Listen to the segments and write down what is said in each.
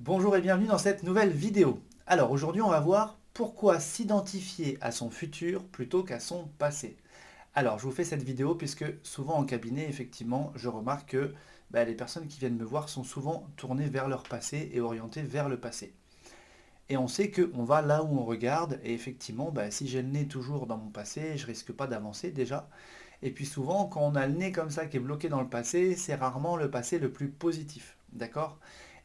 Bonjour et bienvenue dans cette nouvelle vidéo. Alors aujourd'hui on va voir pourquoi s'identifier à son futur plutôt qu'à son passé. Alors je vous fais cette vidéo puisque souvent en cabinet effectivement je remarque que les personnes qui viennent me voir sont souvent tournées vers leur passé et orientées vers le passé. Et on sait qu'on va là où on regarde et effectivement si j'ai le nez toujours dans mon passé je risque pas d'avancer déjà. Et puis souvent quand on a le nez comme ça qui est bloqué dans le passé c'est rarement le passé le plus positif. D'accord?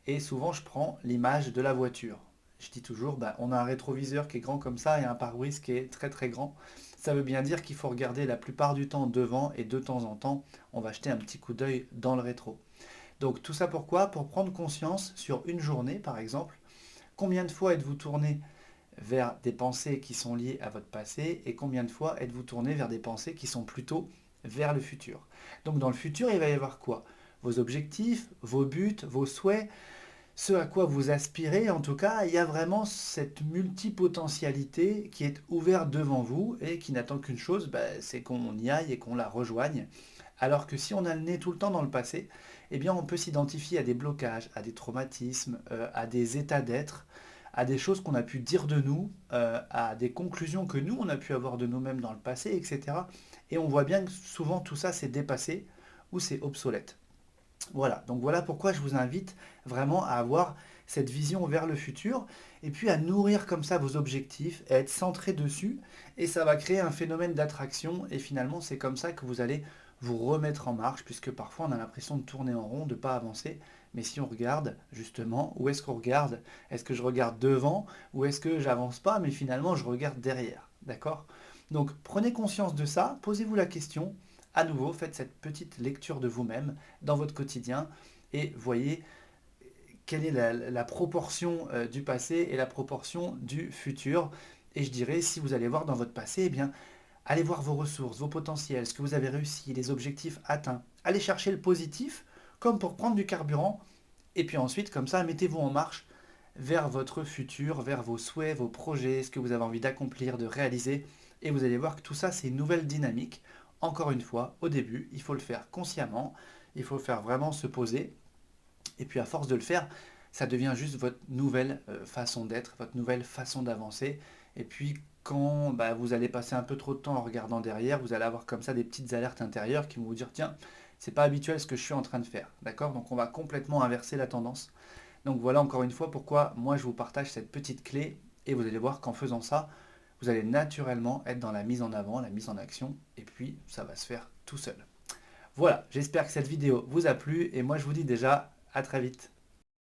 Et souvent, je prends l'image de la voiture. Je dis toujours, on a un rétroviseur qui est grand comme ça et un pare-brise qui est très très grand. Ça veut bien dire qu'il faut regarder la plupart du temps devant et de temps en temps, on va jeter un petit coup d'œil dans le rétro. Donc tout ça pourquoi? Pour prendre conscience sur une journée par exemple, combien de fois êtes-vous tourné vers des pensées qui sont liées à votre passé et combien de fois êtes-vous tourné vers des pensées qui sont plutôt vers le futur. Donc dans le futur, il va y avoir quoi? Vos objectifs, vos buts, vos souhaits, ce à quoi vous aspirez, en tout cas, il y a vraiment cette multipotentialité qui est ouverte devant vous et qui n'attend qu'une chose, c'est qu'on y aille et qu'on la rejoigne. Alors que si on a le nez tout le temps dans le passé, eh bien on peut s'identifier à des blocages, à des traumatismes, à des états d'être, à des choses qu'on a pu dire de nous, à des conclusions que nous on a pu avoir de nous-mêmes dans le passé, etc. Et on voit bien que souvent tout ça c'est dépassé ou c'est obsolète. Voilà, donc voilà pourquoi je vous invite vraiment à avoir cette vision vers le futur et puis à nourrir comme ça vos objectifs, à être centré dessus et ça va créer un phénomène d'attraction et finalement c'est comme ça que vous allez vous remettre en marche puisque parfois on a l'impression de tourner en rond, de ne pas avancer. Mais si on regarde justement, où est-ce qu'on regarde? Est-ce que je regarde devant ou est-ce que j'avance pas mais finalement je regarde derrière? D'accord? Donc prenez conscience de ça, posez-vous la question, à nouveau faites cette petite lecture de vous-même dans votre quotidien et voyez quelle est la proportion du passé et la proportion du futur. Et je dirais, si vous allez voir dans votre passé, eh bien, allez voir vos ressources, vos potentiels, ce que vous avez réussi, les objectifs atteints. Allez chercher le positif, comme pour prendre du carburant. Et puis ensuite, comme ça, mettez-vous en marche vers votre futur, vers vos souhaits, vos projets, ce que vous avez envie d'accomplir, de réaliser. Et vous allez voir que tout ça, c'est une nouvelle dynamique. Encore une fois, au début, il faut le faire consciemment, il faut le faire vraiment se poser. Et puis à force de le faire, ça devient juste votre nouvelle façon d'être, votre nouvelle façon d'avancer. Et puis quand vous allez passer un peu trop de temps en regardant derrière, vous allez avoir comme ça des petites alertes intérieures qui vont vous dire tiens, c'est pas habituel ce que je suis en train de faire. D'accord? Donc on va complètement inverser la tendance. Donc voilà encore une fois pourquoi moi je vous partage cette petite clé et vous allez voir qu'en faisant ça, vous allez naturellement être dans la mise en avant, la mise en action et puis ça va se faire tout seul. Voilà, j'espère que cette vidéo vous a plu et moi je vous dis déjà à très vite.